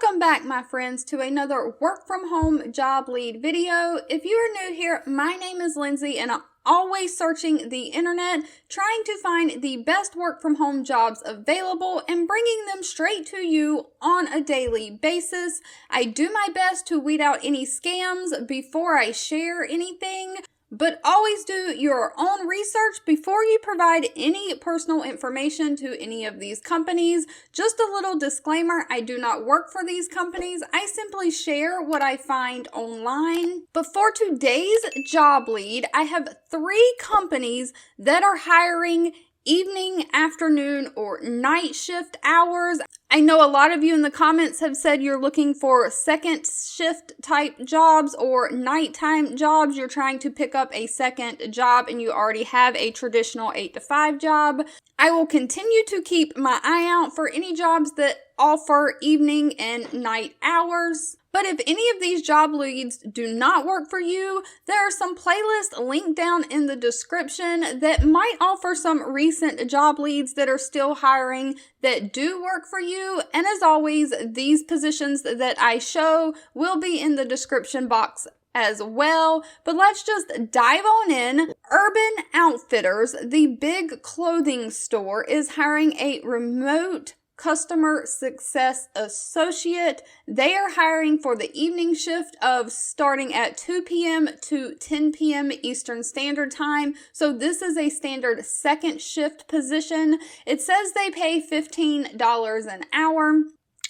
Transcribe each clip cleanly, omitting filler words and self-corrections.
Welcome back, my friends, to another work from home job lead video. If you are new here, my name is Lindsay and I'm always searching the internet, trying to find the best work from home jobs available and bringing them straight to you on a daily basis. I do my best to weed out any scams before I share anything. But always do your own research before you provide any personal information to any of these companies. Just a little disclaimer, I do not work for these companies. I simply share what I find online. But for today's job lead, I have 3 companies that are hiring evening, afternoon, or night shift hours. I know a lot of you in the comments have said you're looking for second shift type jobs or nighttime jobs. You're trying to pick up a second job and you already have a traditional 8 to 5 job. I will continue to keep my eye out for any jobs that offer evening and night hours. But if any of these job leads do not work for you, there are some playlists linked down in the description that might offer some recent job leads that are still hiring that do work for you. And as always, these positions that I show will be in the description box as well. But let's just dive on in. Urban Outfitters, the big clothing store, is hiring a remote customer success associate. They are hiring for the evening shift of starting at 2 p.m. to 10 p.m. Eastern Standard Time. So this is a standard second shift position. It says they pay $15 an hour.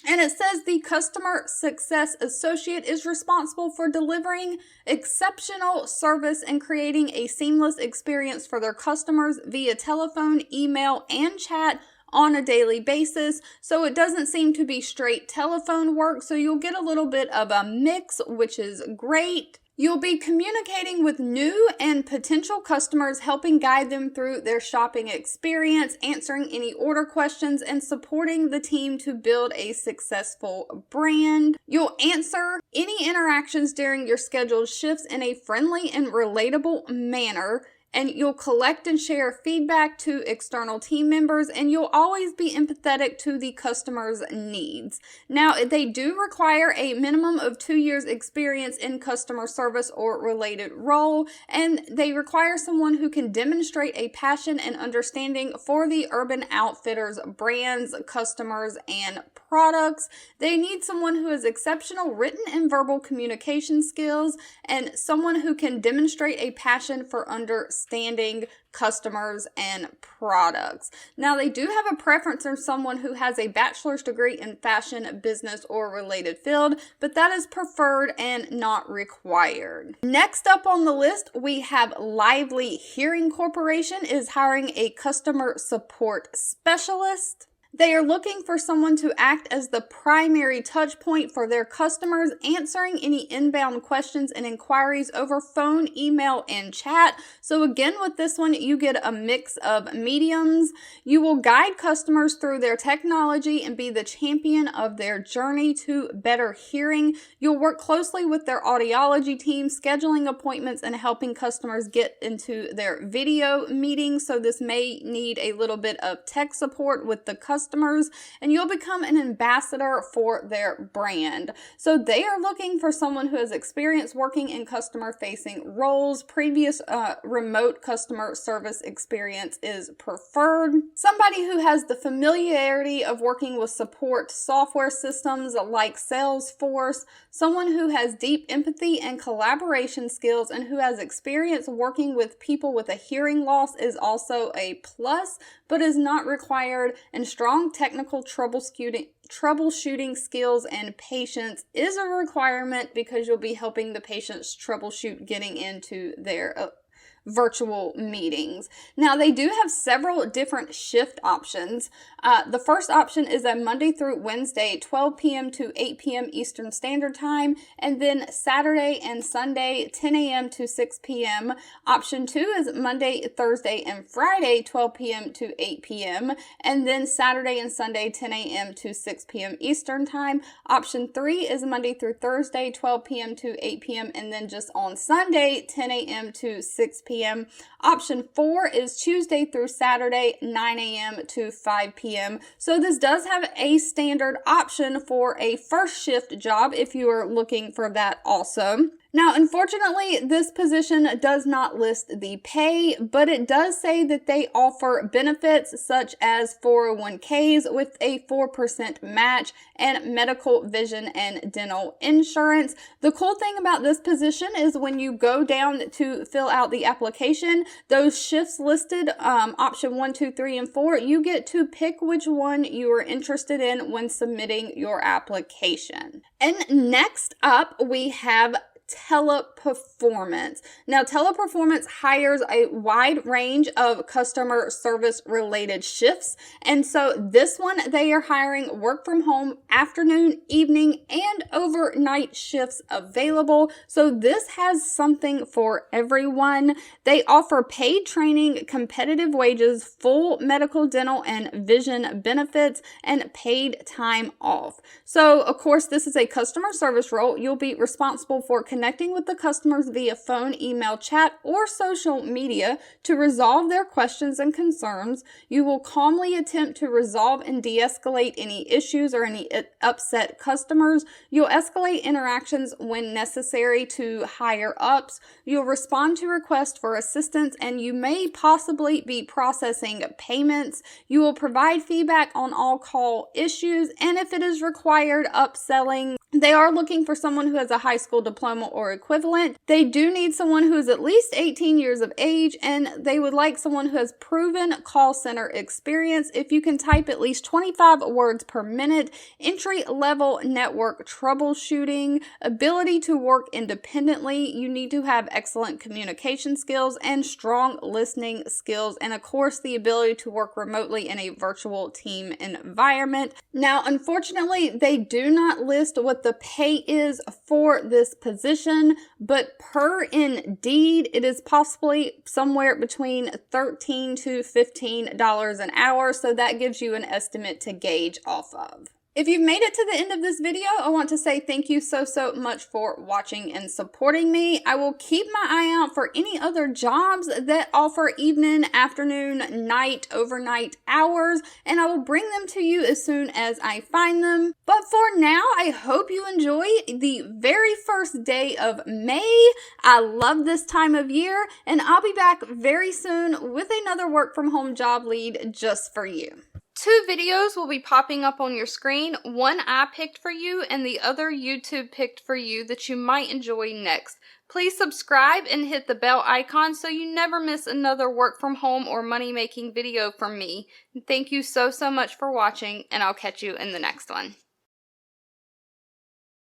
And it says the customer success associate is responsible for delivering exceptional service and creating a seamless experience for their customers via telephone, email, and chat on a daily basis. So it doesn't seem to be straight telephone work, so you'll get a little bit of a mix, which is great. You'll be communicating with new and potential customers, helping guide them through their shopping experience, answering any order questions, and supporting the team to build a successful brand. You'll answer any interactions during your scheduled shifts in a friendly and relatable manner. And you'll collect and share feedback to external team members, and you'll always be empathetic to the customer's needs. Now, they do require a minimum of 2 years experience in customer service or related role, and they require someone who can demonstrate a passion and understanding for the Urban Outfitters brands, customers, and products. They need someone who has exceptional written and verbal communication skills and someone who can demonstrate a passion for understanding customers and products. Now, they do have a preference for someone who has a bachelor's degree in fashion, business, or related field, but that is preferred and not required. Next up on the list, we have Lively Hearing Corporation is hiring a customer support specialist. They are looking for someone to act as the primary touch point for their customers, answering any inbound questions and inquiries over phone, email, and chat. So again, with this one, you get a mix of mediums. You will guide customers through their technology and be the champion of their journey to better hearing. You'll work closely with their audiology team, scheduling appointments and helping customers get into their video meetings. So this may need a little bit of tech support with the customers, and you'll become an ambassador for their brand. So they are looking for someone who has experience working in customer-facing roles. Previous remote customer service experience is preferred. Somebody who has the familiarity of working with support software systems like Salesforce. Someone who has deep empathy and collaboration skills and who has experience working with people with a hearing loss is also a plus, but is not required. And strong technical troubleshooting skills and patience is a requirement because you'll be helping the patients troubleshoot getting into their virtual meetings. Now, they do have several different shift options. The first option is a Monday through Wednesday, 12 p.m. to 8 p.m. Eastern Standard Time, and then Saturday and Sunday, 10 a.m. to 6 p.m. Option 2 is Monday, Thursday, and Friday, 12 p.m. to 8 p.m., and then Saturday and Sunday, 10 a.m. to 6 p.m. Eastern Time. Option 3 is Monday through Thursday, 12 p.m. to 8 p.m., and then just on Sunday, 10 a.m. to 6 p.m. p.m. Option 4 is Tuesday through Saturday, 9 a.m. to 5 p.m. So this does have a standard option for a first shift job if you are looking for that also. Now, unfortunately, this position does not list the pay, but it does say that they offer benefits such as 401ks with a 4% match and medical, vision, and dental insurance. The cool thing about this position is when you go down to fill out the application, those shifts listed, option 1, 2, 3, and 4, you get to pick which one you are interested in when submitting your application. And next up, we have Teleperformance. Now, Teleperformance hires a wide range of customer service related shifts. And so this one, they are hiring work from home, afternoon, evening, and overnight shifts available. So this has something for everyone. They offer paid training, competitive wages, full medical, dental, and vision benefits, and paid time off. So, of course, this is a customer service role. You'll be responsible for connecting with the customers via phone, email, chat, or social media to resolve their questions and concerns. You will calmly attempt to resolve and de-escalate any issues or any upset customers. You'll escalate interactions when necessary to higher ups. You'll respond to requests for assistance, and you may possibly be processing payments. You will provide feedback on all call issues, and if it is required, upselling. They are looking for someone who has a high school diploma or equivalent. They do need someone who is at least 18 years of age, and they would like someone who has proven call center experience. If you can type at least 25 words per minute, entry-level network troubleshooting, ability to work independently, you need to have excellent communication skills and strong listening skills, and of course, the ability to work remotely in a virtual team environment. Now, unfortunately, they do not list what the pay is for this position, but per Indeed, it is possibly somewhere between $13 to $15 an hour, so that gives you an estimate to gauge off of. If you've made it to the end of this video, I want to say thank you so much for watching and supporting me. I will keep my eye out for any other jobs that offer evening, afternoon, night, overnight hours, and I will bring them to you as soon as I find them. But for now, I hope you enjoy the very first day of May. I love this time of year, and I'll be back very soon with another work from home job lead just for you. 2 videos will be popping up on your screen. One I picked for you and the other YouTube picked for you that you might enjoy next. Please subscribe and hit the bell icon so you never miss another work from home or money making video from me. Thank you so much for watching, and I'll catch you in the next one.